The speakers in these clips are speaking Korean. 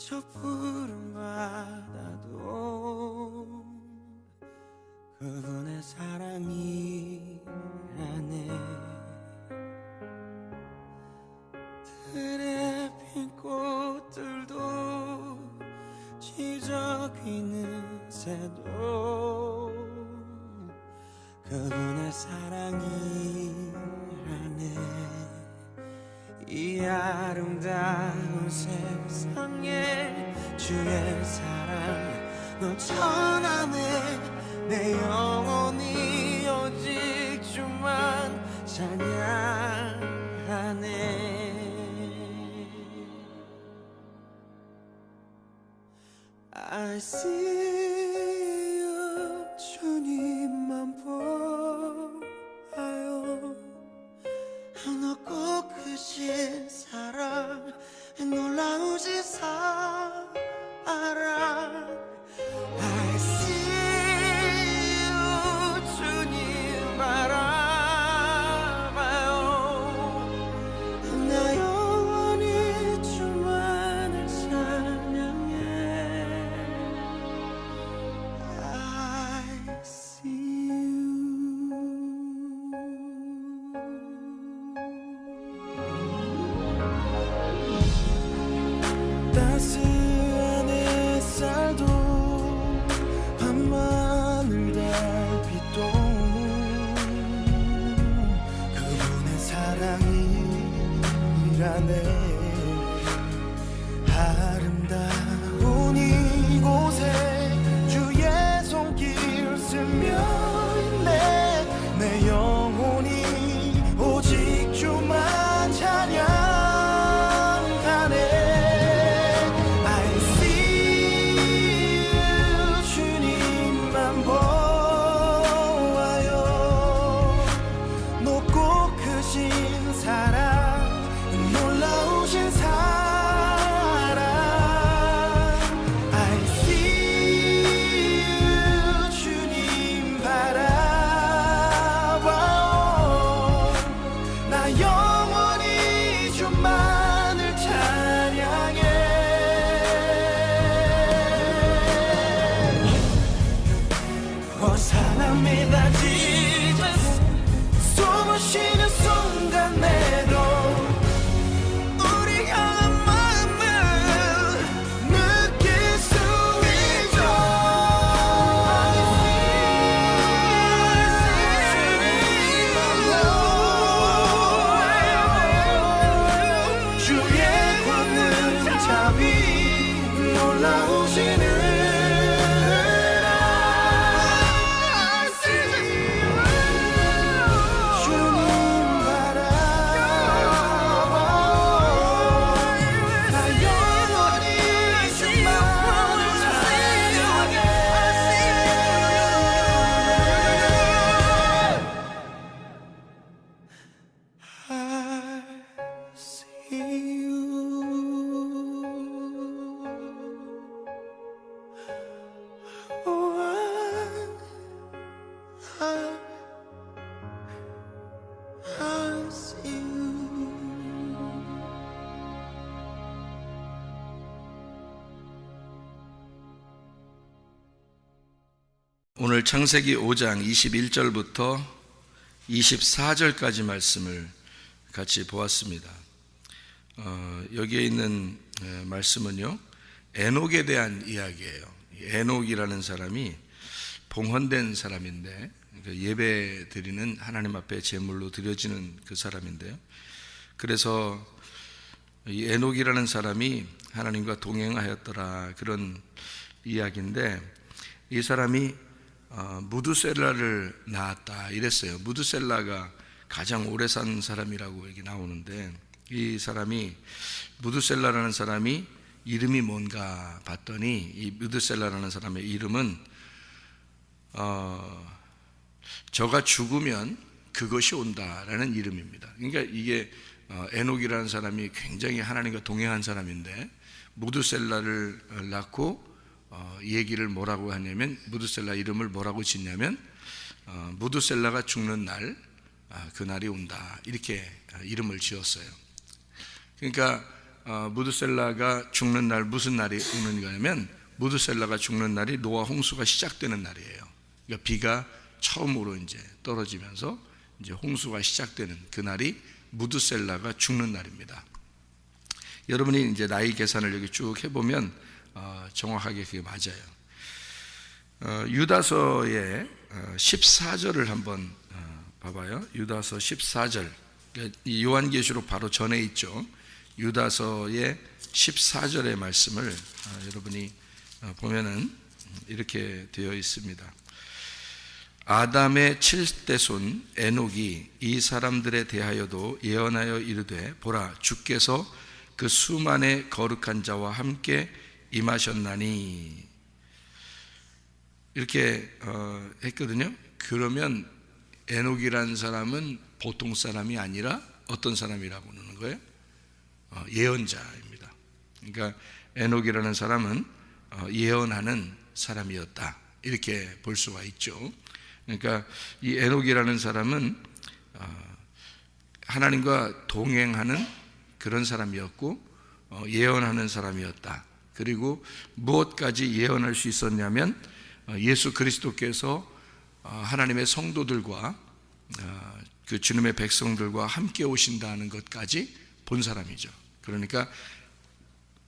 저 푸른 바다도 그분의 사랑이라네. 들에 핀 꽃들도 지저귀는 새도 그분의 사랑이라네. 이 아름다운 세상에 주의 사랑 넘쳐나네. 내 영혼이 오직 주만 찬양하네. I see you 주님만 보아요. 높고 크신 사랑 놀라우신 사랑 I see you 주님 바라봐요. 나 영원히 주만을 찬양해. I see you. 따스한 햇살도 밤하늘 달빛도 그분의 사랑이라네. 아름다운 이곳에 주의 손길 스며있네. 내 영혼이 오직 주만 찬양. 사랑합니다 Jesus. 숨을 쉬는 순간 내도 우리 향한 마음을 느낄 수 있죠. 주의 권능 자비 놀라우시는 오늘 창세기 5장 21절부터 24절까지 말씀을 같이 보았습니다. 여기에 있는 말씀은요, 에녹에 대한 이야기예요. 에녹이라는 사람이 봉헌된 사람인데, 예배 드리는 하나님 앞에 제물로 드려지는 그 사람인데요. 그래서 이 에녹이라는 사람이 하나님과 동행하였더라, 그런 이야기인데, 이 사람이 무두셀라를 낳았다 이랬어요. 무두셀라가 가장 오래 산 사람이라고 여기 나오는데, 이 사람이, 무두셀라라는 사람이 이름이 뭔가 봤더니, 이 무두셀라라는 사람의 이름은 저가 죽으면 그것이 온다라는 이름입니다. 그러니까 이게 에녹이라는 사람이 굉장히 하나님과 동행한 사람인데, 무두셀라를 낳고 얘기를 뭐라고 하냐면, 무두셀라 이름을 뭐라고 짓냐면, 무두셀라가 죽는 날, 그날이 온다, 이렇게 이름을 지었어요. 그러니까 무드셀라가 죽는 날 무슨 날이 오는 거냐면 무드셀라가 죽는 날이 노아 홍수가 시작되는 날이에요. 그러니까 비가 처음으로 이제 떨어지면서 이제 홍수가 시작되는 그 날이 무드셀라가 죽는 날입니다. 여러분이 이제 나이 계산을 여기 쭉 해보면 정확하게 그게 맞아요. 유다서의 14절을 한번 봐봐요. 유다서 14절, 이 요한계시록 바로 전에 있죠. 유다서의 14절의 말씀을 여러분이 보면은 이렇게 되어 있습니다. 아담의 7대 손 에녹이 이 사람들에 대하여도 예언하여 이르되 보라 주께서 그 수만의 거룩한 자와 함께 임하셨나니, 이렇게 했거든요. 그러면 에녹이라는 사람은 보통 사람이 아니라 어떤 사람이라고 하는 거예요? 예언자입니다. 그러니까 에녹이라는 사람은 예언하는 사람이었다, 이렇게 볼 수가 있죠. 그러니까 이 에녹이라는 사람은 하나님과 동행하는 그런 사람이었고 예언하는 사람이었다. 그리고 무엇까지 예언할 수 있었냐면 예수 그리스도께서 하나님의 성도들과 그 주님의 백성들과 함께 오신다는 것까지 본 사람이죠. 그러니까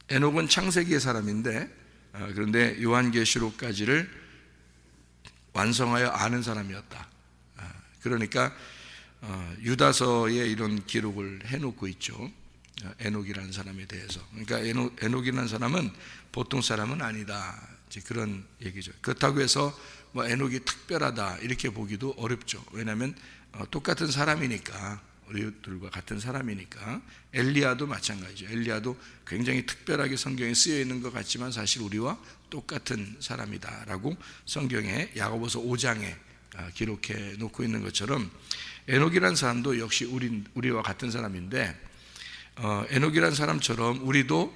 에녹은 창세기의 사람인데 그런데 요한계시록까지를 완성하여 아는 사람이었다. 그러니까 유다서에 이런 기록을 해놓고 있죠. 에녹이라는 사람에 대해서. 그러니까 에녹이라는 사람은 보통 사람은 아니다, 이제 그런 얘기죠. 그렇다고 해서 뭐 에녹이 특별하다 이렇게 보기도 어렵죠. 왜냐하면 똑같은 사람이니까, 우리들과 같은 사람이니까. 엘리야도 마찬가지죠. 엘리야도 굉장히 특별하게 성경에 쓰여 있는 것 같지만 사실 우리와 똑같은 사람이다라고 성경에 야고보서 5장에 기록해 놓고 있는 것처럼 에녹이라는 사람도 역시 우리와 같은 사람인데 에녹이라는 사람처럼 우리도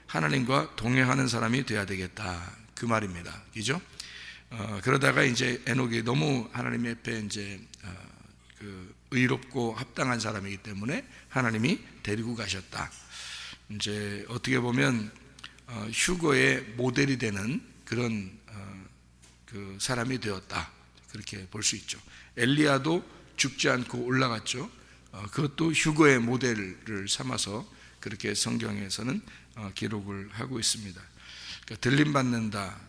하나님과 동행하는 사람이 돼야 되겠다, 그 말입니다. 그죠? 그러다가 이제 에녹이 너무 하나님 앞에 이제 그 의롭고 합당한 사람이기 때문에 하나님이 데리고 가셨다. 이제 어떻게 보면 휴거의 모델이 되는 그런 그 사람이 되었다, 그렇게 볼 수 있죠. 엘리야도 죽지 않고 올라갔죠. 그것도 휴거의 모델을 삼아서 그렇게 성경에서는 기록을 하고 있습니다. 그러니까 들림 받는다,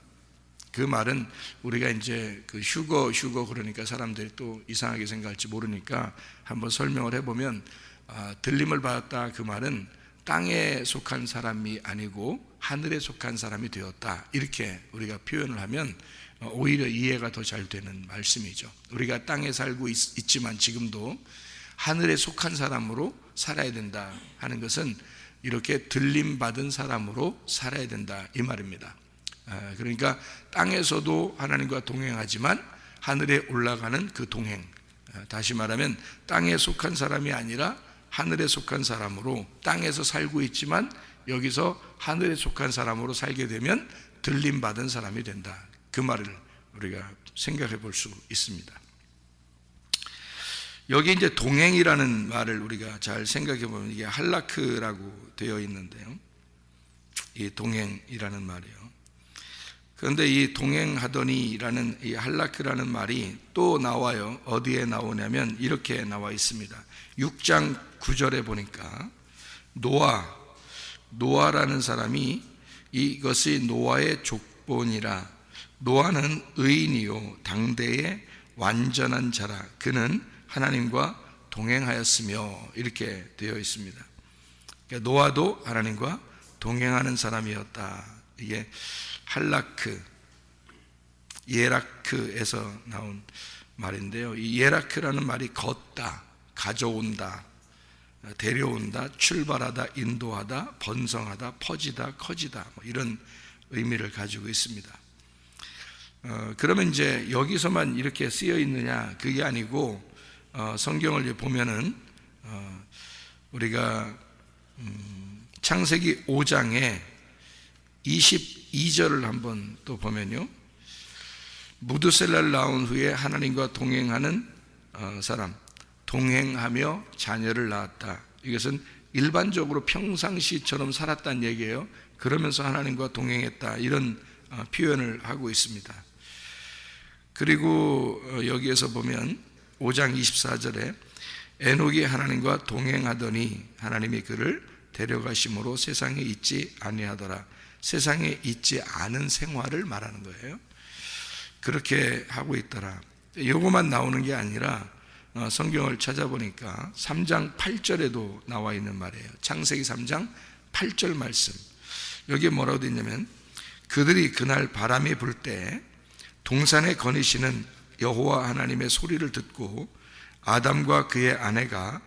그 말은 우리가 이제 그 휴거 그러니까 사람들이 또 이상하게 생각할지 모르니까 한번 설명을 해보면 들림을 받았다, 그 말은 땅에 속한 사람이 아니고 하늘에 속한 사람이 되었다, 이렇게 우리가 표현을 하면 오히려 이해가 더 잘 되는 말씀이죠. 우리가 땅에 살고 있지만 지금도 하늘에 속한 사람으로 살아야 된다 하는 것은 이렇게 들림 받은 사람으로 살아야 된다, 이 말입니다. 그러니까 땅에서도 하나님과 동행하지만 하늘에 올라가는 그 동행, 다시 말하면 땅에 속한 사람이 아니라 하늘에 속한 사람으로 땅에서 살고 있지만 여기서 하늘에 속한 사람으로 살게 되면 들림 받은 사람이 된다, 그 말을 우리가 생각해 볼 수 있습니다. 여기 이제 동행이라는 말을 우리가 잘 생각해 보면 이게 할라크라고 되어 있는데요, 이 동행이라는 말이요. 그런데 이 동행하더니라는 이 할라크라는 말이 또 나와요. 어디에 나오냐면 이렇게 나와 있습니다. 6장 9절에 보니까 노아라는 사람이 이것이 노아의 족본이라, 노아는 의인이요 당대의 완전한 자라, 그는 하나님과 동행하였으며, 이렇게 되어 있습니다. 그러니까 노아도 하나님과 동행하는 사람이었다. 이게 할라크, 예라크에서 나온 말인데요, 이 예라크라는 말이 걷다, 가져온다, 데려온다, 출발하다, 인도하다, 번성하다, 퍼지다, 커지다, 뭐 이런 의미를 가지고 있습니다. 그러면 이제 여기서만 이렇게 쓰여 있느냐, 그게 아니고 성경을 보면은 우리가 창세기 5장에 22절을 한번 또 보면요, 무드셀라를 낳은 후에 하나님과 동행하는 사람, 동행하며 자녀를 낳았다. 이것은 일반적으로 평상시처럼 살았다는 얘기예요. 그러면서 하나님과 동행했다, 이런 표현을 하고 있습니다. 그리고 여기에서 보면 5장 24절에 에녹이 하나님과 동행하더니 하나님이 그를 데려가심으로 세상에 있지 아니하더라. 세상에 있지 않은 생활을 말하는 거예요. 그렇게 하고 있더라. 이거만 나오는 게 아니라 성경을 찾아보니까 3장 8절에도 나와 있는 말이에요. 창세기 3장 8절 말씀. 여기에 뭐라고 되어 있냐면, 그들이 그날 바람이 불 때 동산에 거니시는 여호와 하나님의 소리를 듣고 아담과 그의 아내가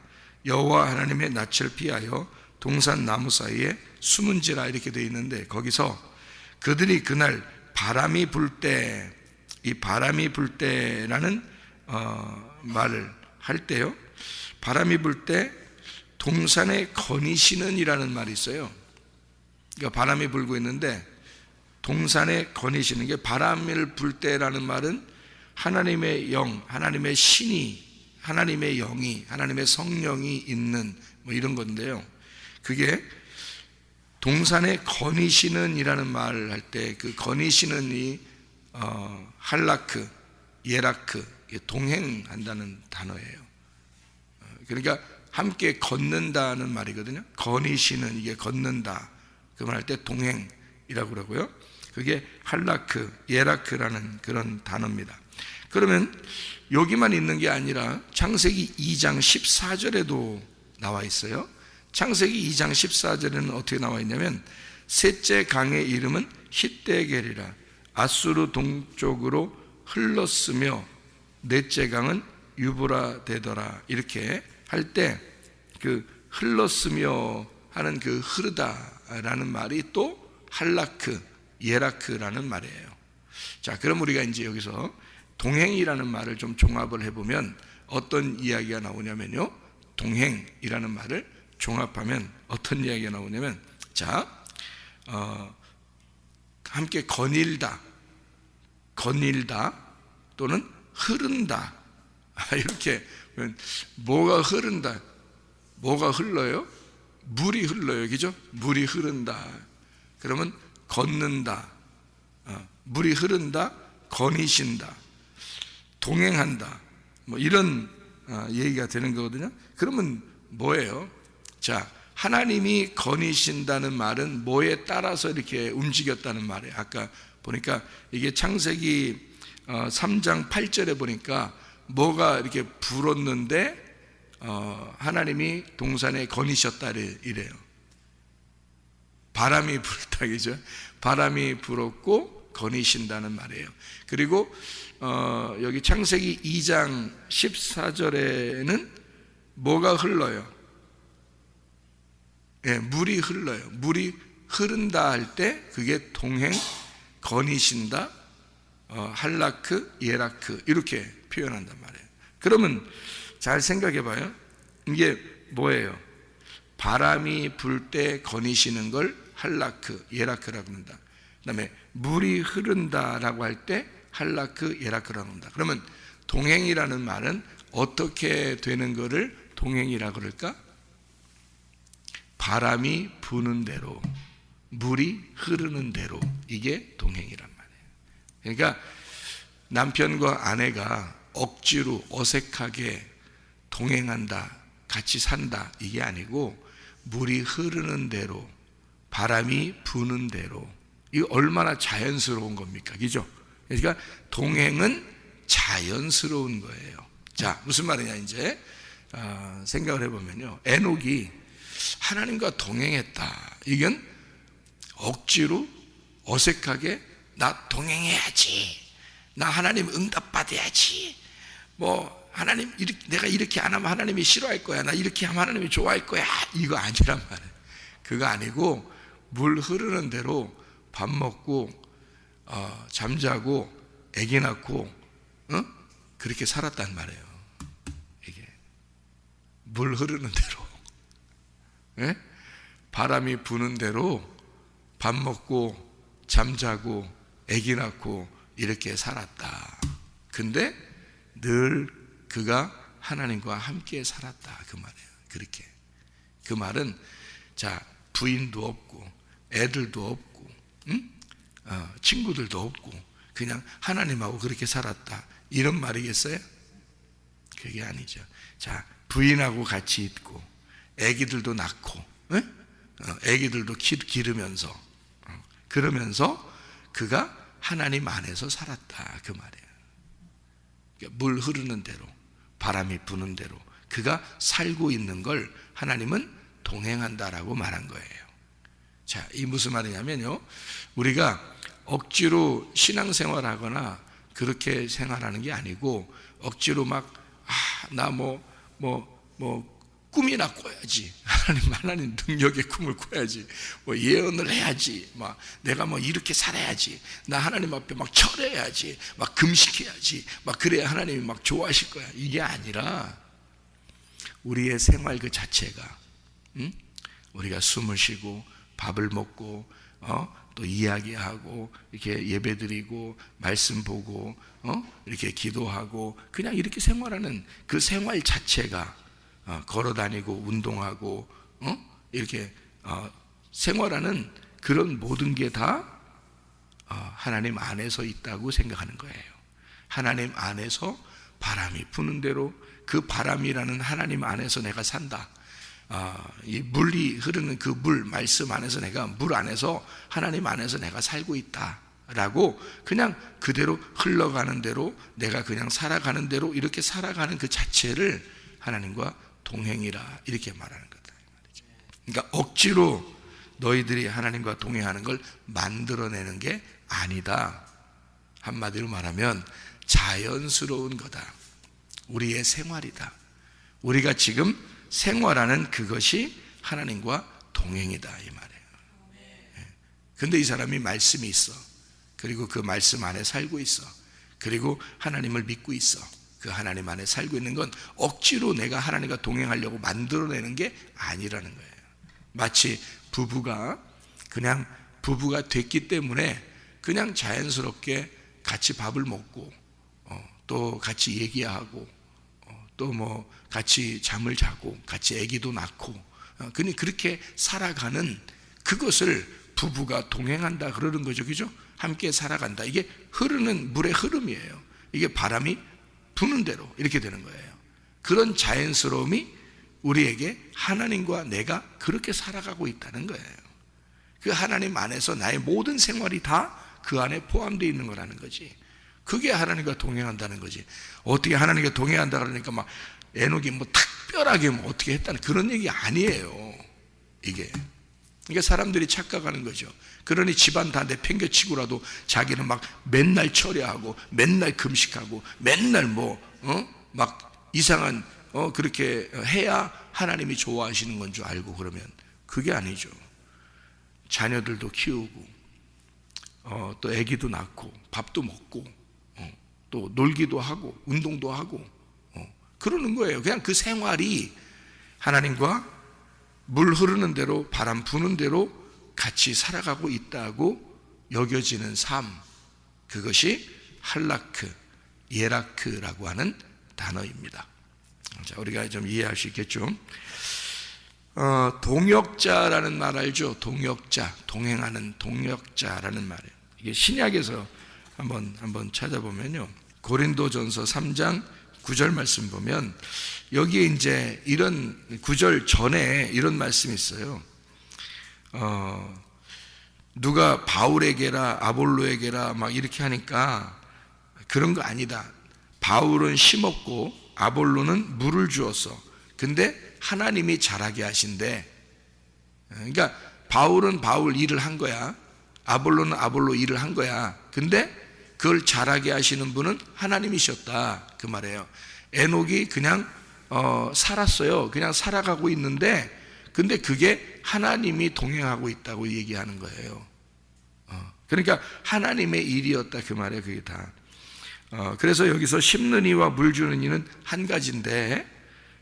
여호와 하나님의 낯을 피하여 동산 나무 사이에 숨은지라, 이렇게 되어 있는데, 거기서 그들이 그날 바람이 불 때, 이 바람이 불 때라는 말을 할 때요, 바람이 불 때 동산에 거니시는 이라는 말이 있어요. 그러니까 바람이 불고 있는데 동산에 거니시는 게, 바람을 불 때라는 말은 하나님의 영, 하나님의 신이, 하나님의 영이, 하나님의 성령이 있는 뭐 이런 건데요, 그게 동산에 거니시는 이라는 말을 할 때 그 거니시는 이 할라크, 예라크, 동행한다는 단어예요. 그러니까 함께 걷는다는 말이거든요. 거니시는, 이게 걷는다, 그 말 할 때 동행이라고 그러고요. 그게 할라크, 예라크라는 그런 단어입니다. 그러면 여기만 있는 게 아니라 창세기 2장 14절에도 나와 있어요. 창세기 2장 14절에는 어떻게 나와 있냐면, 셋째 강의 이름은 히데겔이라, 아수르 동쪽으로 흘렀으며 넷째 강은 유브라데더라. 이렇게 할 때 그 흘렀으며 하는 그 흐르다라는 말이 또 할라크, 예라크라는 말이에요. 자, 그럼 우리가 이제 여기서 동행이라는 말을 좀 종합을 해보면 어떤 이야기가 나오냐면요, 동행이라는 말을 종합하면 어떤 이야기가 나오냐면, 자, 함께 거닐다, 거닐다 또는 흐른다, 이렇게. 뭐가 흐른다, 뭐가 흘러요? 물이 흘러요, 그죠? 물이 흐른다. 그러면 걷는다, 물이 흐른다, 거니신다, 동행한다, 뭐 이런 얘기가 되는 거거든요. 그러면 뭐예요? 자, 하나님이 거니신다는 말은 뭐에 따라서 이렇게 움직였다는 말이에요. 아까 보니까 이게 창세기 3장 8절에 보니까 뭐가 이렇게 불었는데 하나님이 동산에 거니셨다 이래요. 바람이 불다, 그죠? 바람이 불었고 거니신다는 말이에요. 그리고 여기 창세기 2장 14절에는 뭐가 흘러요? 예, 물이 흘러요. 물이 흐른다 할 때 그게 동행, 거니신다, 할라크, 예라크, 이렇게 표현한단 말이에요. 그러면 잘 생각해 봐요. 이게 뭐예요? 바람이 불 때 거니시는 걸 할라크, 예라크라고 한다. 그 다음에 물이 흐른다라고 할 때 할라크, 예라크라고 한다. 그러면 동행이라는 말은 어떻게 되는 거를 동행이라고 그럴까? 바람이 부는 대로, 물이 흐르는 대로, 이게 동행이란 말이에요. 그러니까 남편과 아내가 억지로 어색하게 동행한다, 같이 산다, 이게 아니고 물이 흐르는 대로, 바람이 부는 대로, 이거 얼마나 자연스러운 겁니까? 그죠? 그러니까 동행은 자연스러운 거예요. 자, 무슨 말이냐, 이제 생각을 해보면요, 에녹이 하나님과 동행했다, 이건 억지로 어색하게 나 동행해야지, 나 하나님 응답받아야지, 뭐 하나님 내가 이렇게 안 하면 하나님이 싫어할 거야, 나 이렇게 하면 하나님이 좋아할 거야, 이거 아니란 말이에요. 그거 아니고 물 흐르는 대로 밥 먹고 잠자고 아기 낳고 그렇게 살았단 말이에요. 이게 물 흐르는 대로, 예? 바람이 부는 대로 밥 먹고 잠자고 아기 낳고 이렇게 살았다. 근데 늘 그가 하나님과 함께 살았다, 그 말이에요. 그렇게. 그 말은 자, 부인도 없고 애들도 없고 친구들도 없고 그냥 하나님하고 그렇게 살았다, 이런 말이겠어요? 그게 아니죠. 자, 부인하고 같이 있고 애기들도 낳고 애기들도 기르면서 그러면서 그가 하나님 안에서 살았다, 그 말이에요. 그러니까 물 흐르는 대로, 바람이 부는 대로 그가 살고 있는 걸 하나님은 동행한다라고 말한 거예요. 자, 이 무슨 말이냐면요, 우리가 억지로 신앙생활하거나 그렇게 생활하는 게 아니고 억지로 막 나 꿈이나 꿔야지, 하나님 능력의 꿈을 꿔야지, 예언을 해야지, 내가 이렇게 살아야지, 나 하나님 앞에 절해야지, 금식해야지, 그래야 하나님이 좋아하실 거야, 이게 아니라 우리의 생활 그 자체가 우리가 숨을 쉬고 밥을 먹고 또 이야기하고 이렇게 예배드리고 말씀 보고 이렇게 기도하고 그냥 이렇게 생활하는 그 생활 자체가 걸어다니고 운동하고 이렇게 생활하는 그런 모든 게 다 하나님 안에서 있다고 생각하는 거예요. 하나님 안에서 바람이 부는 대로 그 바람이라는 하나님 안에서 내가 산다. 이 물이 흐르는 그 물 말씀 안에서 내가 물 안에서 하나님 안에서 내가 살고 있다라고 그냥 그대로 흘러가는 대로 내가 그냥 살아가는 대로 이렇게 살아가는 그 자체를 하나님과 동행이라 이렇게 말하는 거다. 그러니까 억지로 너희들이 하나님과 동행하는 걸 만들어내는 게 아니다. 한마디로 말하면 자연스러운 거다. 우리의 생활이다. 우리가 지금 생활하는 그것이 하나님과 동행이다, 이 말이에요. 근데 이 사람이 말씀이 있어. 그리고 그 말씀 안에 살고 있어. 그리고 하나님을 믿고 있어. 그 하나님 안에 살고 있는 건 억지로 내가 하나님과 동행하려고 만들어내는 게 아니라는 거예요. 마치 부부가 됐기 때문에 그냥 자연스럽게 같이 밥을 먹고 또 같이 얘기하고 또 같이 잠을 자고 같이 아기도 낳고 그냥 그렇게 살아가는 그것을 부부가 동행한다 그러는 거죠. 그죠? 함께 살아간다. 이게 흐르는 물의 흐름이에요. 이게 바람이 부는 대로 이렇게 되는 거예요. 그런 자연스러움이 우리에게 하나님과 내가 그렇게 살아가고 있다는 거예요. 그 하나님 안에서 나의 모든 생활이 다 그 안에 포함되어 있는 거라는 거지. 그게 하나님과 동행한다는 거지. 어떻게 하나님과 동행한다 그러니까 에녹이 특별하게 어떻게 했다는 그런 얘기 아니에요. 이게. 그러니까 사람들이 착각하는 거죠. 그러니 집안 다 내팽개치고라도 자기는 맨날 철야하고 맨날 금식하고 맨날 이상한 그렇게 해야 하나님이 좋아하시는 건 줄 알고 그러면 그게 아니죠. 자녀들도 키우고 또 아기도 낳고 밥도 먹고 또 놀기도 하고 운동도 하고 그러는 거예요. 그냥 그 생활이 하나님과 물 흐르는 대로 바람 부는 대로 같이 살아가고 있다고 여겨지는 삶, 그것이 할라크, 예라크라고 하는 단어입니다. 자, 우리가 좀 이해할 수 있겠죠? 동역자라는 말 알죠? 동역자, 동행하는 동역자라는 말이에요. 이게 신약에서 한번 찾아보면요, 고린도전서 3장 9절 말씀 보면 여기에 이제 이런 9절 전에 이런 말씀이 있어요. 누가 바울에게라 아볼로에게라 이렇게 하니까 그런 거 아니다. 바울은 심었고 아볼로는 물을 주었어. 근데 하나님이 자라게 하신대. 그러니까 바울은 바울 일을 한 거야. 아볼로는 아볼로 일을 한 거야. 근데 그걸 자라게 하시는 분은 하나님이셨다, 그 말이에요. 에녹이 그냥 살았어요. 그냥 살아가고 있는데 근데 그게 하나님이 동행하고 있다고 얘기하는 거예요. 그러니까 하나님의 일이었다, 그 말이에요. 그게 다. 그래서 여기서 심는 이와 물 주는 이는 한 가지인데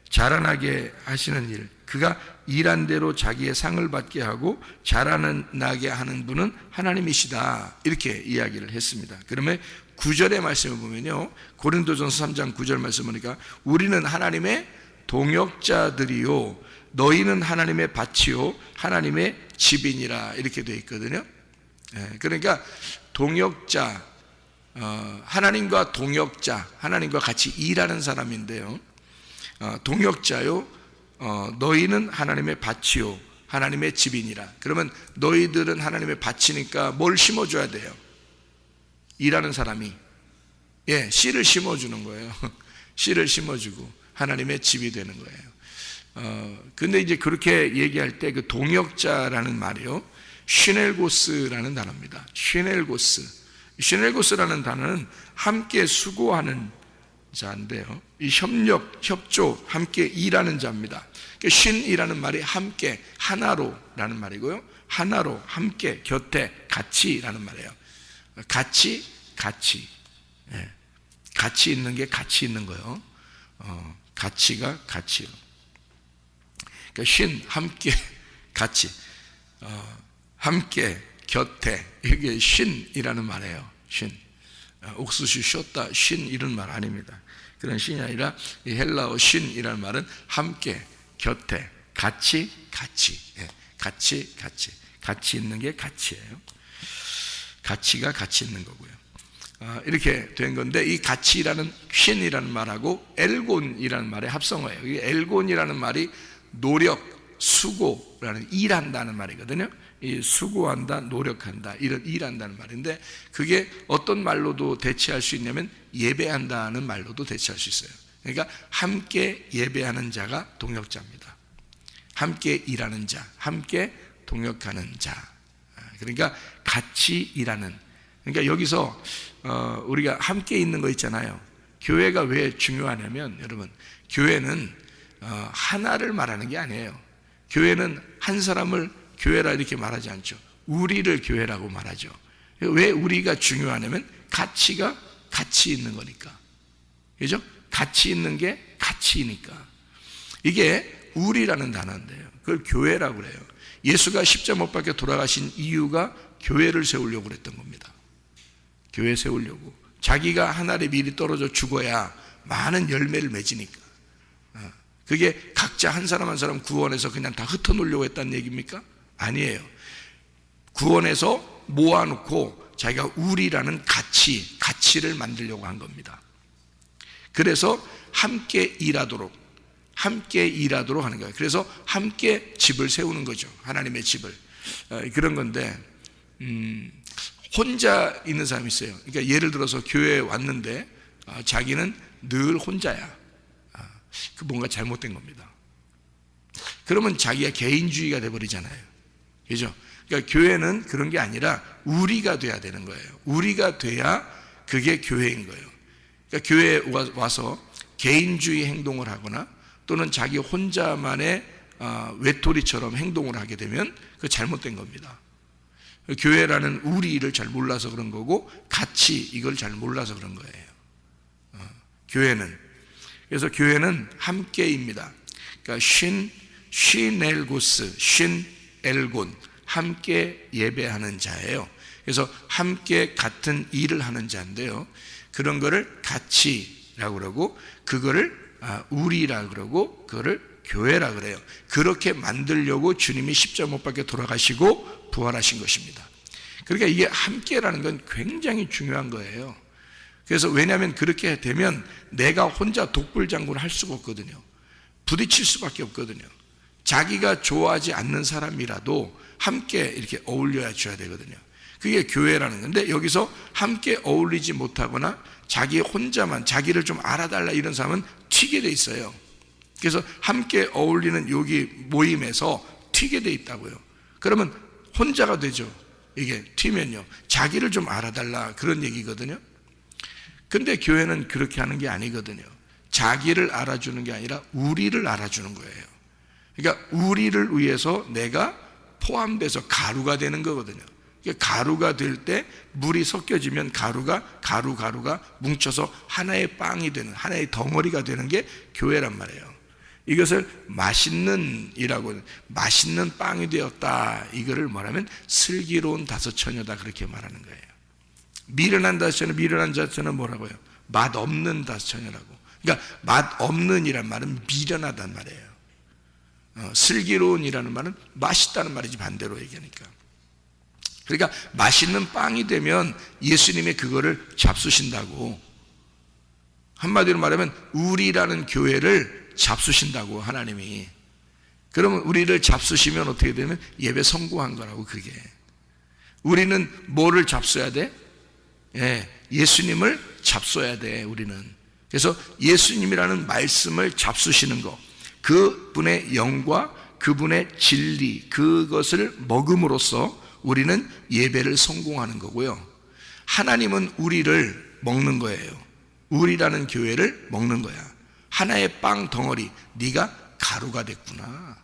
자라나게 하시는 일, 그가 일한 대로 자기의 상을 받게 하고 자라나게 하는 분은 하나님이시다, 이렇게 이야기를 했습니다. 그러면 9절의 말씀을 보면요, 고린도전서 3장 9절 말씀 보니까 우리는 하나님의 동역자들이요 너희는 하나님의 밭이요 하나님의 집이니라 이렇게 되어 있거든요. 그러니까 동역자, 하나님과 동역자, 하나님과 같이 일하는 사람인데요. 동역자요, 너희는 하나님의 밭이요 하나님의 집이니라. 그러면 너희들은 하나님의 밭이니까 뭘 심어줘야 돼요? 일하는 사람이 씨를 심어주는 거예요. 씨를 심어주고 하나님의 집이 되는 거예요. 근데 이제 그렇게 얘기할 때 그 동역자라는 말이요, 시넬고스라는 단어입니다. 시넬고스라는 단어는 함께 수고하는 자인데요, 이 협력, 협조, 함께 일하는 자입니다. 신이라는 말이 함께, 하나로라는 말이고요, 하나로, 함께, 곁에, 같이라는 말이에요. 같이 있는 게 같이 있는 거예요. 가치가 가치요. 그러니까 신, 함께, 같이, 함께, 곁에, 이게 신이라는 말이에요. 신. 옥수수 쉬었다, 신 이런 말 아닙니다. 그런 신이 아니라 이 헬라어 신이라는 말은 함께, 곁에, 같이 있는 게 가치예요. 가치가 같이 있는 거고요. 이렇게 된 건데, 이 가치라는 신이라는 말하고 엘곤이라는 말의 합성어예요. 이 엘곤이라는 말이 노력, 수고라는 일한다는 말이거든요. 이 수고한다, 노력한다, 이런 일한다는 말인데, 그게 어떤 말로도 대체할 수 있냐면 예배한다는 말로도 대체할 수 있어요. 그러니까 함께 예배하는 자가 동역자입니다. 함께 일하는 자, 함께 동역하는 자. 그러니까 같이 일하는. 그러니까 여기서 우리가 함께 있는 거 있잖아요. 교회가 왜 중요하냐면, 여러분, 교회는 하나를 말하는 게 아니에요. 교회는 한 사람을 교회라 이렇게 말하지 않죠. 우리를 교회라고 말하죠. 왜 우리가 중요하냐면 가치가 같이 있는 거니까. 그죠? 같이 있는 게 가치니까. 이게 우리라는 단어인데요, 그걸 교회라고 그래요. 예수가 십자가 못 박혀 돌아가신 이유가 교회를 세우려고 그랬던 겁니다. 교회 세우려고. 자기가 하늘에 미리 떨어져 죽어야 많은 열매를 맺으니까. 그게 각자 한 사람 한 사람 구원해서 그냥 다 흩어놓으려고 했다는 얘기입니까? 아니에요. 구원해서 모아놓고 자기가 우리라는 가치를 만들려고 한 겁니다. 그래서 함께 일하도록 하는 거예요. 그래서 함께 집을 세우는 거죠. 하나님의 집을. 그런 건데, 혼자 있는 사람이 있어요. 그러니까 예를 들어서 교회에 왔는데 자기는 늘 혼자야. 그 뭔가 잘못된 겁니다. 그러면 자기가 개인주의가 돼버리잖아요. 그죠? 그러니까 교회는 그런 게 아니라 우리가 돼야 되는 거예요. 우리가 돼야 그게 교회인 거예요. 그러니까 교회에 와서 개인주의 행동을 하거나 또는 자기 혼자만의 외톨이처럼 행동을 하게 되면 그거 잘못된 겁니다. 교회라는 우리를 잘 몰라서 그런 거고, 같이 이걸 잘 몰라서 그런 거예요. 교회는. 그래서 교회는 함께입니다. 그러니까 시넬고스, 신엘곤, 함께 예배하는 자예요. 그래서 함께 같은 일을 하는 자인데요, 그런 거를 가치라고 그러고, 그거를 우리라고 그러고, 그거를 교회라 그래요. 그렇게 만들려고 주님이 십자가 못 박혀 돌아가시고 부활하신 것입니다. 그러니까 이게 함께라는 건 굉장히 중요한 거예요. 그래서 왜냐하면 그렇게 되면 내가 혼자 독불장군을 할 수가 없거든요. 부딪힐 수밖에 없거든요. 자기가 좋아하지 않는 사람이라도 함께 이렇게 어울려야 줘야 되거든요. 그게 교회라는 건데, 여기서 함께 어울리지 못하거나 자기 혼자만, 자기를 좀 알아달라 이런 사람은 튀게 돼 있어요. 그래서 함께 어울리는 여기 모임에서 튀게 돼 있다고요. 그러면 혼자가 되죠. 이게 튀면요, 자기를 좀 알아달라 그런 얘기거든요. 근데 교회는 그렇게 하는 게 아니거든요. 자기를 알아주는 게 아니라 우리를 알아주는 거예요. 그러니까 우리를 위해서 내가 포함돼서 가루가 되는 거거든요. 가루가 될 때 물이 섞여지면 가루가 뭉쳐서 하나의 빵이 되는, 하나의 덩어리가 되는 게 교회란 말이에요. 이것을 맛있는 빵이 되었다, 이거를 말하면 슬기로운 다섯 처녀다, 그렇게 말하는 거예요. 미련한 자처는 뭐라고요? 맛없는 다섯 처녀라고. 그러니까 맛없는이란 말은 미련하단 말이에요. 슬기로운이라는 말은 맛있다는 말이지, 반대로 얘기하니까. 그러니까 맛있는 빵이 되면 예수님이 그거를 잡수신다고. 한마디로 말하면 우리라는 교회를 잡수신다고, 하나님이. 그러면 우리를 잡수시면 어떻게 되면 예배 성공한 거라고. 그게 우리는 뭐를 잡숴야 돼? 예수님을 잡숴야 돼, 우리는. 그래서 예수님이라는 말씀을 잡수시는 거, 그분의 영과 그분의 진리, 그것을 먹음으로써 우리는 예배를 성공하는 거고요. 하나님은 우리를 먹는 거예요. 우리라는 교회를 먹는 거야. 하나의 빵 덩어리, 네가 가루가 됐구나.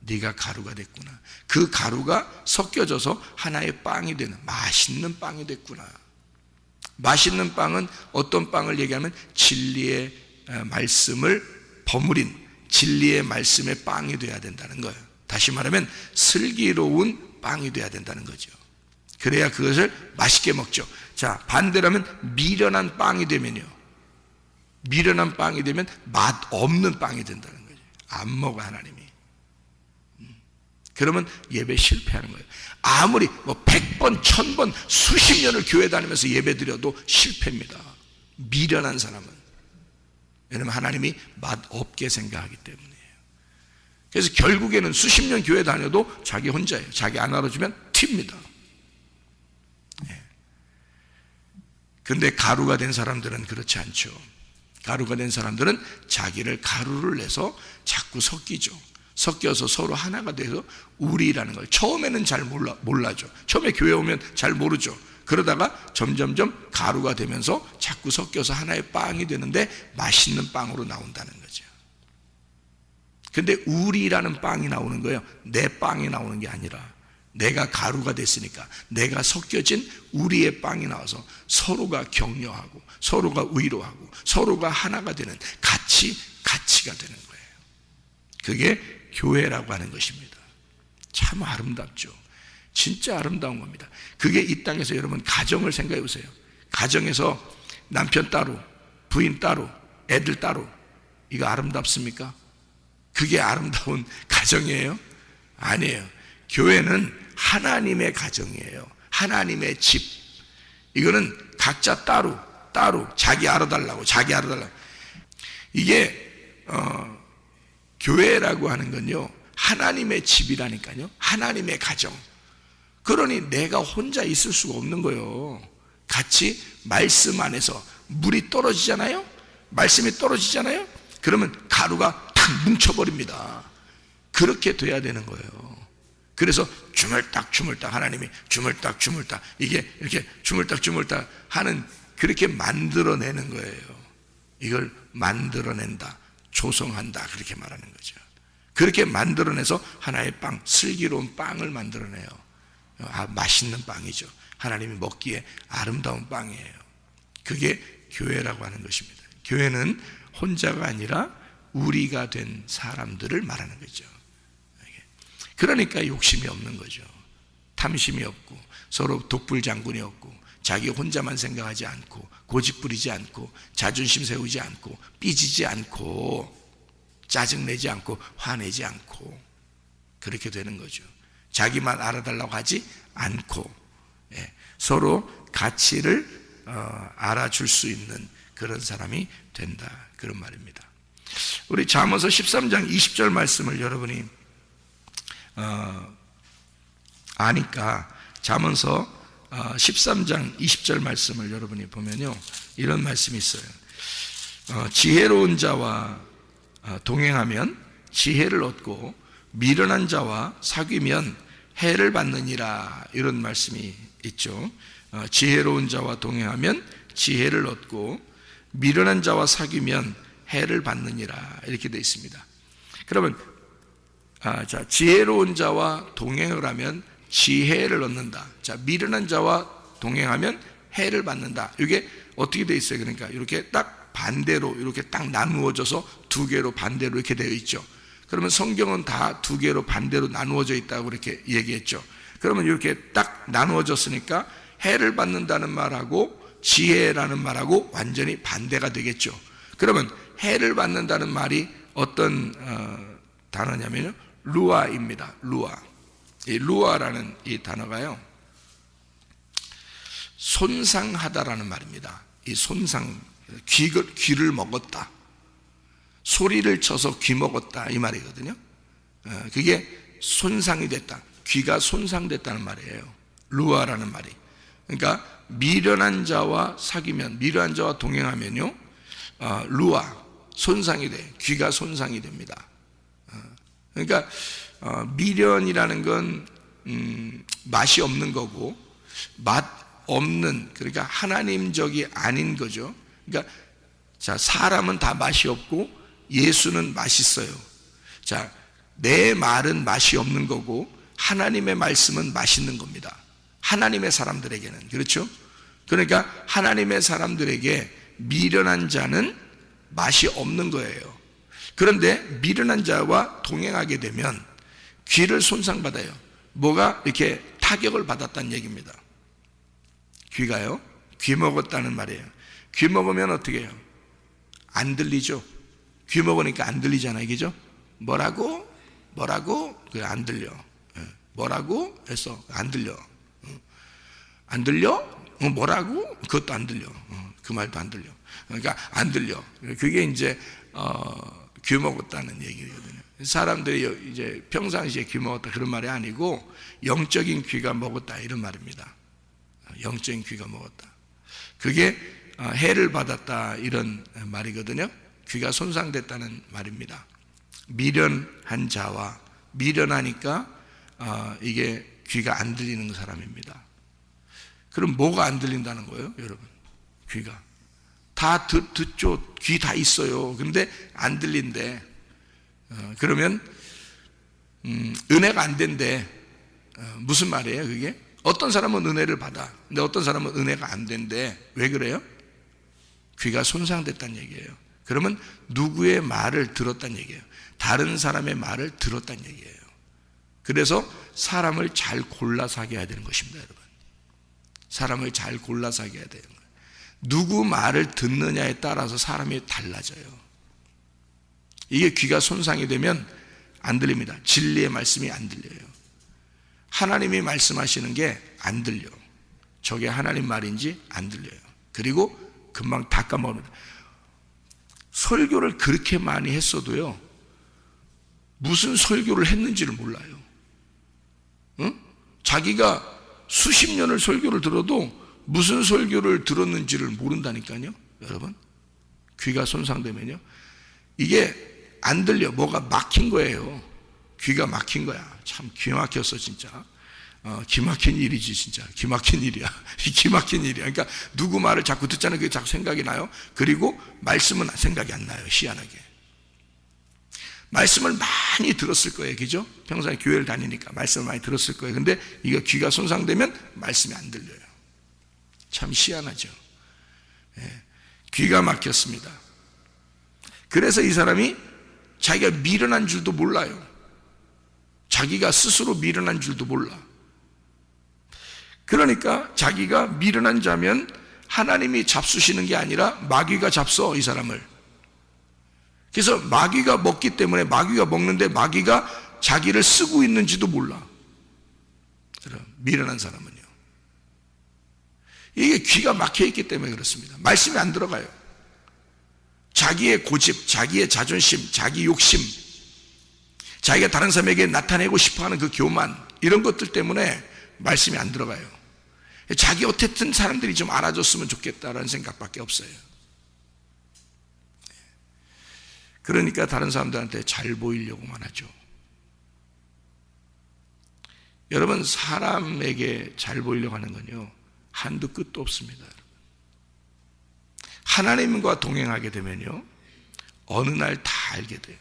네가 가루가 됐구나. 그 가루가 섞여져서 하나의 빵이 되는, 맛있는 빵이 됐구나. 맛있는 빵은 어떤 빵을 얘기하면 진리의 말씀을 버무린 진리의 말씀의 빵이 돼야 된다는 거예요. 다시 말하면 슬기로운 빵이 돼야 된다는 거죠. 그래야 그것을 맛있게 먹죠. 자, 반대로 하면 미련한 빵이 되면요, 미련한 빵이 되면 맛 없는 빵이 된다는 거죠. 안 먹어, 하나님이. 그러면 예배 실패하는 거예요. 아무리 100번, 1000번, 수십 년을 교회 다니면서 예배 드려도 실패입니다. 미련한 사람은. 왜냐하면 하나님이 맛없게 생각하기 때문이에요. 그래서 결국에는 수십 년 교회 다녀도 자기 혼자예요. 자기 안 알아주면 튑니다. 그런데 가루가 된 사람들은 그렇지 않죠. 가루가 된 사람들은 자기를 가루를 내서 자꾸 섞이죠. 섞여서 서로 하나가 돼서 우리라는 걸 처음에는 잘 몰라죠. 처음에 교회 오면 잘 모르죠. 그러다가 점점점 가루가 되면서 자꾸 섞여서 하나의 빵이 되는데 맛있는 빵으로 나온다는 거죠. 근데 우리라는 빵이 나오는 거예요. 내 빵이 나오는 게 아니라 내가 가루가 됐으니까 내가 섞여진 우리의 빵이 나와서 서로가 격려하고 서로가 위로하고 서로가 하나가 되는 가치가 되는 거예요. 그게 교회라고 하는 것입니다. 참 아름답죠. 진짜 아름다운 겁니다. 그게 이 땅에서 여러분 가정을 생각해 보세요. 가정에서 남편 따로, 부인 따로, 애들 따로, 이거 아름답습니까? 그게 아름다운 가정이에요? 아니에요. 교회는 하나님의 가정이에요. 하나님의 집. 이거는 각자 따로 자기 알아달라고. 이게 교회라고 하는 건요, 하나님의 집이라니까요. 하나님의 가정. 그러니 내가 혼자 있을 수가 없는 거예요. 같이 말씀 안에서 물이 떨어지잖아요. 말씀이 떨어지잖아요. 그러면 가루가 탁 뭉쳐버립니다. 그렇게 돼야 되는 거예요. 그래서 주물딱 하나님이 주물딱 이게 이렇게 주물딱 하는, 그렇게 만들어내는 거예요. 이걸 만들어낸다, 조성한다, 그렇게 말하는 거죠. 그렇게 만들어내서 하나의 빵, 슬기로운 빵을 만들어내요. 맛있는 빵이죠. 하나님이 먹기에 아름다운 빵이에요. 그게 교회라고 하는 것입니다. 교회는 혼자가 아니라 우리가 된 사람들을 말하는 거죠. 그러니까 욕심이 없는 거죠. 탐심이 없고 서로 독불장군이 없고 자기 혼자만 생각하지 않고 고집부리지 않고 자존심 세우지 않고 삐지지 않고 짜증내지 않고 화내지 않고 그렇게 되는 거죠. 자기만 알아달라고 하지 않고 서로 가치를 알아줄 수 있는 그런 사람이 된다, 그런 말입니다. 우리 잠언서 13장 20절 말씀을 여러분이 아니까 잠언서 13장 20절 말씀을 여러분이 보면요, 이런 말씀이 있어요. 지혜로운 자와 동행하면 지혜를 얻고 미련한 자와 사귀면 해를 받느니라, 이런 말씀이 있죠. 지혜로운 자와 동행하면 지혜를 얻고 미련한 자와 사귀면 해를 받느니라, 이렇게 되어 있습니다. 그러면 자, 지혜로운 자와 동행을 하면 지혜를 얻는다. 자, 미련한 자와 동행하면 해를 받는다. 이게 어떻게 되어 있어요? 그러니까 이렇게 딱 반대로 이렇게 딱 나누어져서 두 개로 반대로 이렇게 되어 있죠. 그러면 성경은 다 두 개로 반대로 나누어져 있다고 이렇게 얘기했죠. 그러면 이렇게 딱 나누어졌으니까 해를 받는다는 말하고 지혜라는 말하고 완전히 반대가 되겠죠. 그러면 해를 받는다는 말이 어떤 단어냐면요, 루아입니다. 루아. 이 루아라는 이 단어가요, 손상하다라는 말입니다. 이 손상, 귀를 먹었다, 소리를 쳐서 귀 먹었다, 이 말이거든요. 그게 손상이 됐다, 귀가 손상됐다는 말이에요. 루아라는 말이. 그러니까 미련한 자와 사귀면, 미련한 자와 동행하면요, 루아, 손상이 돼, 귀가 손상이 됩니다. 그러니까 미련이라는 건 맛이 없는 거고, 맛 없는, 그러니까 하나님적이 아닌 거죠. 그러니까 자, 사람은 다 맛이 없고 예수는 맛있어요. 자, 내 말은 맛이 없는 거고 하나님의 말씀은 맛있는 겁니다. 하나님의 사람들에게는. 그렇죠? 그러니까 하나님의 사람들에게 미련한 자는 맛이 없는 거예요. 그런데 미련한 자와 동행하게 되면 귀를 손상받아요. 뭐가 이렇게 타격을 받았다는 얘기입니다. 귀가요, 귀 먹었다는 말이에요. 귀 먹으면 어떻게 해요? 안 들리죠? 귀 먹으니까 안 들리잖아요. 그죠? 뭐라고? 그게 안 들려. 뭐라고? 해서 안 들려. 안 들려? 뭐라고? 그것도 안 들려. 그 말도 안 들려. 그러니까 안 들려. 그게 이제 귀 먹었다는 얘기거든요. 사람들이 이제 평상시에 귀 먹었다 그런 말이 아니고 영적인 귀가 먹었다 이런 말입니다. 영적인 귀가 먹었다. 그게 해를 받았다 이런 말이거든요. 귀가 손상됐다는 말입니다. 미련한 자와, 미련하니까 이게 귀가 안 들리는 사람입니다. 그럼 뭐가 안 들린다는 거예요, 여러분? 귀가 다 듣죠. 귀 다 있어요. 근데 안 들린대. 그러면 은혜가 안 된대. 무슨 말이에요 그게? 어떤 사람은 은혜를 받아, 근데 어떤 사람은 은혜가 안 된대. 왜 그래요? 귀가 손상됐다는 얘기예요. 그러면 누구의 말을 들었다는 얘기예요? 다른 사람의 말을 들었다는 얘기예요. 그래서 사람을 잘 골라 사귀어야 되는 것입니다, 여러분. 사람을 잘 골라 사귀어야 되는 거예요. 누구 말을 듣느냐에 따라서 사람이 달라져요. 이게 귀가 손상이 되면 안 들립니다. 진리의 말씀이 안 들려요. 하나님이 말씀하시는 게 안 들려. 저게 하나님 말인지 안 들려요. 그리고 금방 다 까먹습니다. 설교를 그렇게 많이 했어도요, 무슨 설교를 했는지를 몰라요. 응? 자기가 수십 년을 설교를 들어도 무슨 설교를 들었는지를 모른다니까요, 여러분. 귀가 손상되면요, 이게 안 들려. 뭐가 막힌 거예요. 귀가 막힌 거야. 참 기막혔어 진짜. 기막힌 일이지 진짜. 기막힌 일이야. 기막힌 일이야. 그러니까 누구 말을 자꾸 듣잖아요. 그게 자꾸 생각이 나요. 그리고 말씀은 생각이 안 나요. 희한하게. 말씀을 많이 들었을 거예요. 그죠? 평소에 교회를 다니니까 말씀을 많이 들었을 거예요. 근데 이거 귀가 손상되면 말씀이 안 들려요. 참 희한하죠. 예. 귀가 막혔습니다. 그래서 이 사람이 자기가 미련한 줄도 몰라요. 자기가 스스로 미련한 줄도 몰라. 그러니까 자기가 미련한 자면 하나님이 잡수시는 게 아니라 마귀가 잡숴, 이 사람을. 그래서 마귀가 먹기 때문에, 마귀가 먹는데 마귀가 자기를 쓰고 있는지도 몰라. 미련한 사람은요. 이게 귀가 막혀 있기 때문에 그렇습니다. 말씀이 안 들어가요. 자기의 고집, 자기의 자존심, 자기 욕심, 자기가 다른 사람에게 나타내고 싶어하는 그 교만, 이런 것들 때문에 말씀이 안 들어가요. 자기 어쨌든 사람들이 좀 알아줬으면 좋겠다라는 생각밖에 없어요. 그러니까 다른 사람들한테 잘 보이려고만 하죠. 여러분, 사람에게 잘 보이려고 하는 건요, 한도 끝도 없습니다. 하나님과 동행하게 되면요, 어느 날 다 알게 돼요.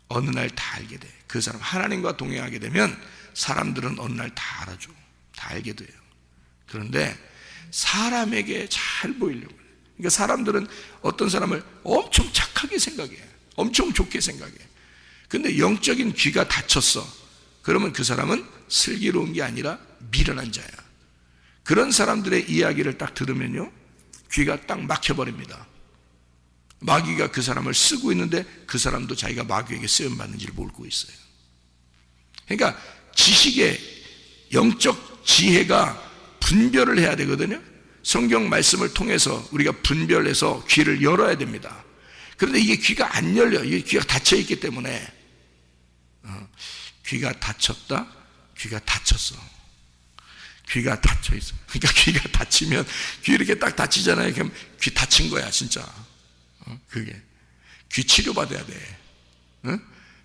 어느 날 다 알게 돼. 그 사람, 하나님과 동행하게 되면 사람들은 어느 날 다 알아줘. 다 알게 돼요. 그런데 사람에게 잘 보이려고 해요. 그러니까 사람들은 어떤 사람을 엄청 착하게 생각해. 엄청 좋게 생각해. 근데 영적인 귀가 닫혔어. 그러면 그 사람은 슬기로운 게 아니라 미련한 자야. 그런 사람들의 이야기를 딱 들으면요, 귀가 딱 막혀버립니다. 마귀가 그 사람을 쓰고 있는데 그 사람도 자기가 마귀에게 쓰임받는지를 모르고 있어요. 그러니까 지식의 영적 지혜가 분별을 해야 되거든요. 성경 말씀을 통해서 우리가 분별해서 귀를 열어야 됩니다. 그런데 이게 귀가 안 열려. 이게 귀가 닫혀 있기 때문에 귀가 닫혔다? 귀가 닫혔어. 귀가 닫혀 있어. 그러니까 귀가 닫히면 귀 이렇게 딱 닫히잖아요. 그럼 귀 닫힌 거야 진짜. 그게 귀 치료 받아야 돼.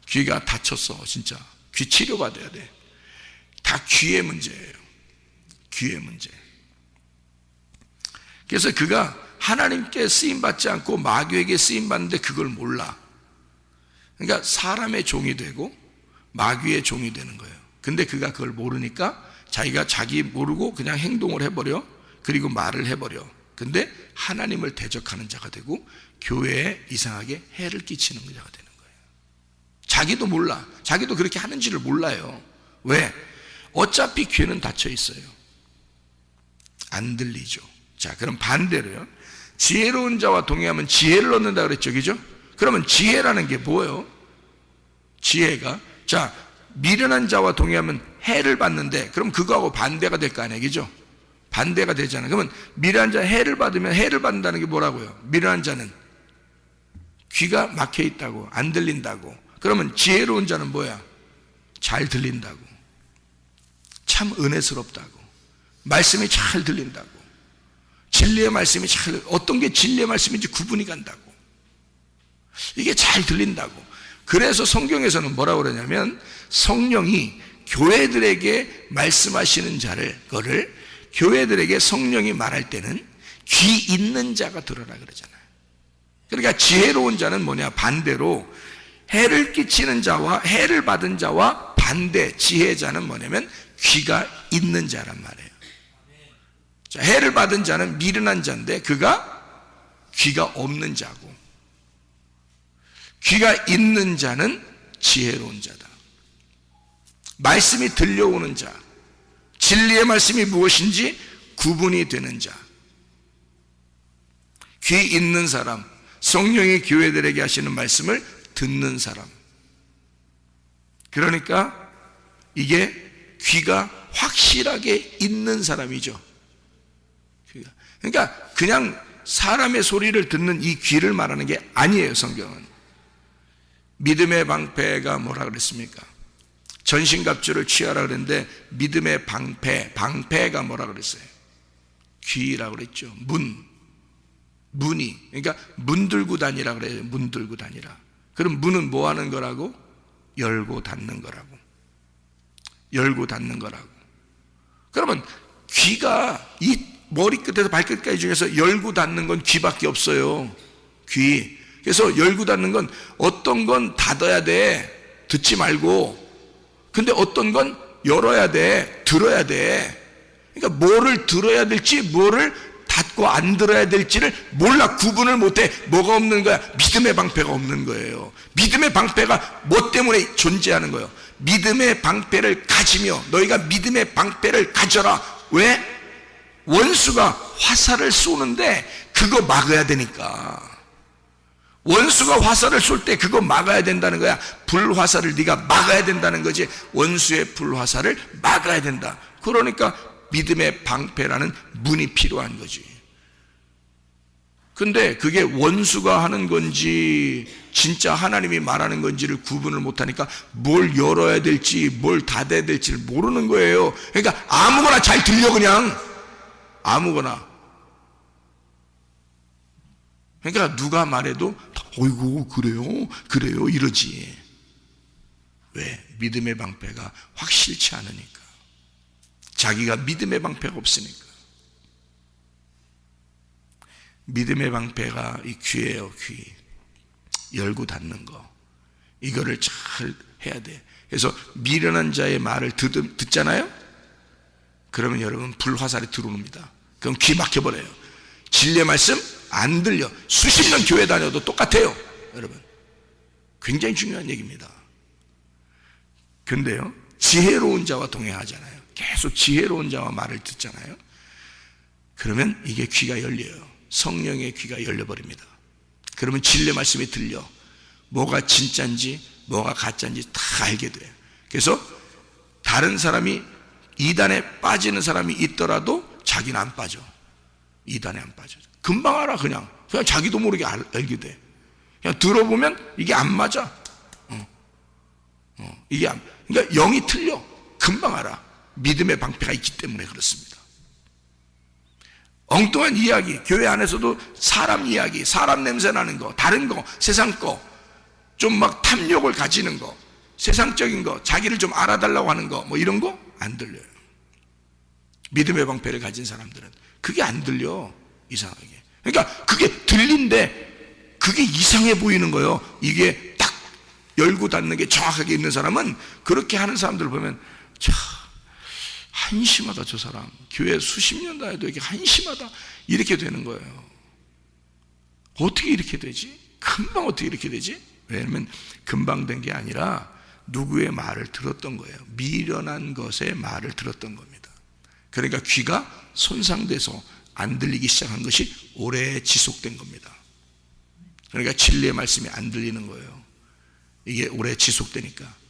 귀가 닫혔어 진짜. 귀 치료 받아야 돼. 다 귀의 문제예요. 귀의 문제. 그래서 그가 하나님께 쓰임받지 않고 마귀에게 쓰임받는데 그걸 몰라. 그러니까 사람의 종이 되고 마귀의 종이 되는 거예요. 근데 그가 그걸 모르니까 자기가 자기 모르고 그냥 행동을 해버려. 그리고 말을 해버려. 근데 하나님을 대적하는 자가 되고 교회에 이상하게 해를 끼치는 자가 되는 거예요. 자기도 몰라. 자기도 그렇게 하는지를 몰라요. 왜? 어차피 귀는 닫혀 있어요. 안 들리죠. 자, 그럼 반대로요. 지혜로운 자와 동행하면 지혜를 얻는다 그랬죠. 그죠? 그러면 지혜라는 게 뭐예요? 지혜가, 자, 미련한 자와 동행하면 해를 받는데, 그럼 그거하고 반대가 될 거 아니에요. 그죠? 반대가 되잖아요. 그러면 미련한 자 해를 받으면 해를 받는다는 게 뭐라고요? 미련한 자는 귀가 막혀 있다고, 안 들린다고. 그러면 지혜로운 자는 뭐야? 잘 들린다고. 참 은혜스럽다고. 말씀이 잘 들린다고. 진리의 말씀이 잘, 어떤 게 진리의 말씀인지 구분이 간다고. 이게 잘 들린다고. 그래서 성경에서는 뭐라고 그러냐면 성령이 교회들에게 말씀하시는 거를 교회들에게 성령이 말할 때는 귀 있는 자가 들어라 그러잖아요. 그러니까 지혜로운 자는 뭐냐? 반대로 해를 끼치는 자와 해를 받은 자와 반대 지혜자는 뭐냐면 귀가 있는 자란 말이에요. 자, 해를 받은 자는 미련한 자인데 그가 귀가 없는 자고, 귀가 있는 자는 지혜로운 자다. 말씀이 들려오는 자, 진리의 말씀이 무엇인지 구분이 되는 자, 귀 있는 사람, 성령이 교회들에게 하시는 말씀을 듣는 사람. 그러니까 이게 귀가 확실하게 있는 사람이죠. 그러니까 그냥 사람의 소리를 듣는 이 귀를 말하는 게 아니에요. 성경은 믿음의 방패가 뭐라 그랬습니까? 전신갑주를 취하라 그랬는데 믿음의 방패가 뭐라 그랬어요? 귀라고 그랬죠. 문이, 그러니까 문 들고 다니라 그래요. 문 들고 다니라. 그럼 문은 뭐 하는 거라고? 열고 닫는 거라고. 열고 닫는 거라고. 그러면 귀가 이 머리끝에서 발끝까지 중에서 열고 닫는 건 귀밖에 없어요. 귀. 그래서 열고 닫는 건 어떤 건 닫아야 돼. 듣지 말고. 근데 어떤 건 열어야 돼. 들어야 돼. 그러니까 뭐를 들어야 될지 뭐를 닫고 안 들어야 될지를 몰라. 구분을 못해. 뭐가 없는 거야? 믿음의 방패가 없는 거예요. 믿음의 방패가 뭐 때문에 존재하는 거예요? 믿음의 방패를 가지며 너희가 믿음의 방패를 가져라. 왜? 원수가 화살을 쏘는데 그거 막아야 되니까. 원수가 화살을 쏠 때 그거 막아야 된다는 거야. 불화살을 네가 막아야 된다는 거지. 원수의 불화살을 막아야 된다. 그러니까 믿음의 방패라는 문이 필요한 거지. 근데 그게 원수가 하는 건지 진짜 하나님이 말하는 건지를 구분을 못하니까 뭘 열어야 될지 뭘 닫아야 될지를 모르는 거예요. 그러니까 아무거나 잘 들려. 그냥 아무거나. 그러니까 누가 말해도 어이구 그래요 이러지. 왜? 믿음의 방패가 확실치 않으니까. 자기가 믿음의 방패가 없으니까. 믿음의 방패가 이 귀예요. 귀. 열고 닫는 거. 이거를 잘 해야 돼. 그래서 미련한 자의 말을 듣잖아요. 그러면 여러분 불화살이 들어옵니다. 그럼 귀 막혀버려요. 진리의 말씀 안 들려. 수십 년 교회 다녀도 똑같아요. 여러분 굉장히 중요한 얘기입니다. 근데요 지혜로운 자와 동행하잖아요. 계속 지혜로운 자와 말을 듣잖아요. 그러면 이게 귀가 열려요. 성령의 귀가 열려버립니다. 그러면 진리 말씀이 들려. 뭐가 진짜인지 뭐가 가짜인지 다 알게 돼. 그래서 다른 사람이 이단에 빠지는 사람이 있더라도 자기는 안 빠져. 이단에 안 빠져. 금방 알아. 그냥 자기도 모르게 알게 돼. 그냥 들어보면 이게 안 맞아. 이게 그러니까 영이 틀려. 금방 알아. 믿음의 방패가 있기 때문에 그렇습니다. 엉뚱한 이야기, 교회 안에서도 사람 이야기, 사람 냄새 나는 거, 다른 거, 세상 거, 좀 막 탐욕을 가지는 거, 세상적인 거, 자기를 좀 알아달라고 하는 거, 뭐 이런 거 안 들려요. 믿음의 방패를 가진 사람들은 그게 안 들려. 이상하게. 그러니까 그게 들린데 그게 이상해 보이는 거예요. 이게 딱 열고 닫는 게 정확하게 있는 사람은, 그렇게 하는 사람들 보면 참 한심하다. 저 사람 교회 수십 년 다녀도 이게 한심하다. 이렇게 되는 거예요. 어떻게 이렇게 되지? 금방 어떻게 이렇게 되지? 왜냐하면 금방 된 게 아니라 누구의 말을 들었던 거예요. 미련한 것의 말을 들었던 겁니다. 그러니까 귀가 손상돼서 안 들리기 시작한 것이 오래 지속된 겁니다. 그러니까 진리의 말씀이 안 들리는 거예요. 이게 오래 지속되니까.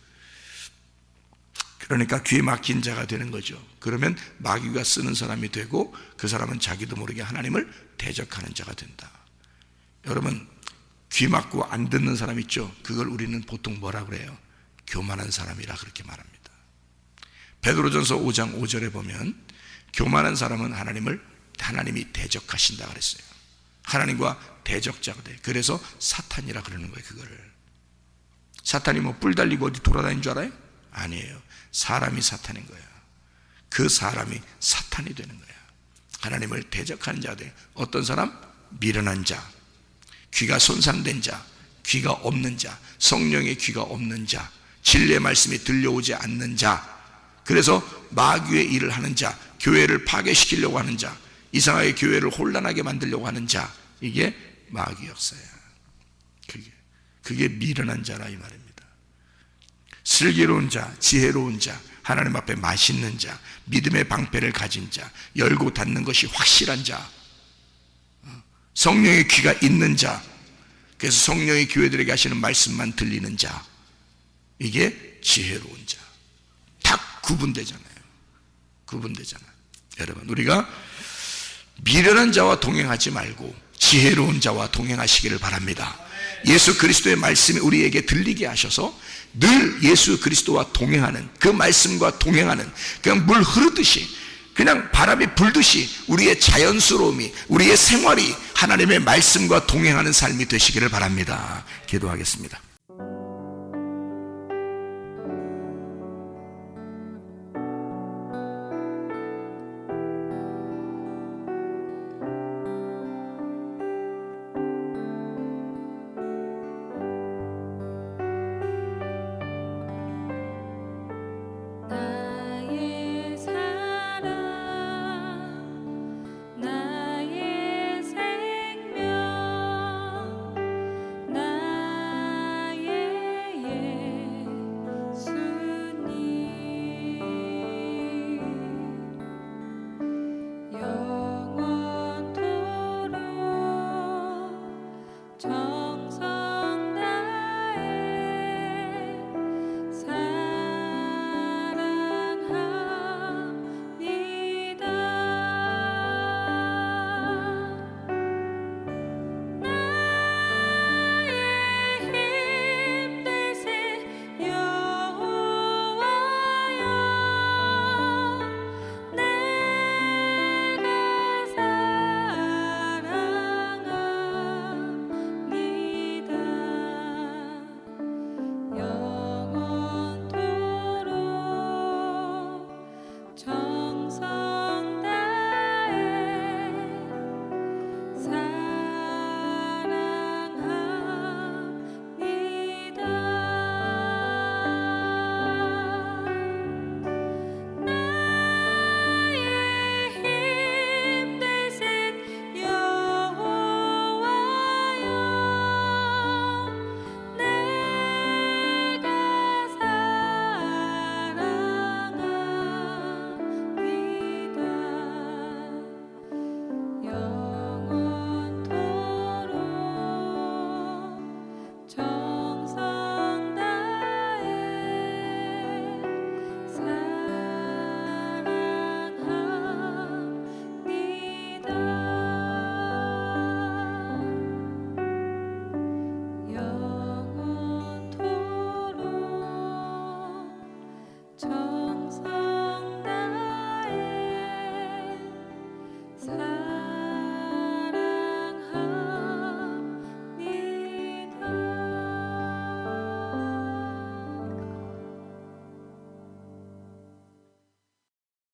그러니까 귀에 막힌 자가 되는 거죠. 그러면 마귀가 쓰는 사람이 되고, 그 사람은 자기도 모르게 하나님을 대적하는 자가 된다. 여러분, 귀 막고 안 듣는 사람 있죠? 그걸 우리는 보통 뭐라 그래요? 교만한 사람이라 그렇게 말합니다. 베드로전서 5장 5절에 보면 교만한 사람은 하나님이 대적하신다 그랬어요. 하나님과 대적자가 돼. 그래서 사탄이라 그러는 거예요. 그거를. 사탄이 뭐 뿔 달리고 어디 돌아다니는 줄 알아요? 아니에요. 사람이 사탄인 거야. 그 사람이 사탄이 되는 거야. 하나님을 대적하는 자가 돼. 어떤 사람? 미련한 자, 귀가 손상된 자, 귀가 없는 자, 성령의 귀가 없는 자, 진리의 말씀이 들려오지 않는 자, 그래서 마귀의 일을 하는 자, 교회를 파괴시키려고 하는 자, 이상하게 교회를 혼란하게 만들려고 하는 자, 이게 마귀 역사야. 그게 미련한 자라 이 말입니다. 슬기로운 자, 지혜로운 자, 하나님 앞에 맛있는 자, 믿음의 방패를 가진 자, 열고 닫는 것이 확실한 자, 성령의 귀가 있는 자, 그래서 성령의 교회들에게 하시는 말씀만 들리는 자, 이게 지혜로운 자. 딱 구분되잖아요. 여러분, 우리가 미련한 자와 동행하지 말고 지혜로운 자와 동행하시기를 바랍니다. 예수 그리스도의 말씀이 우리에게 들리게 하셔서 늘 예수 그리스도와 동행하는, 그 말씀과 동행하는, 그냥 물 흐르듯이, 그냥 바람이 불듯이 우리의 자연스러움이, 우리의 생활이 하나님의 말씀과 동행하는 삶이 되시기를 바랍니다. 기도하겠습니다.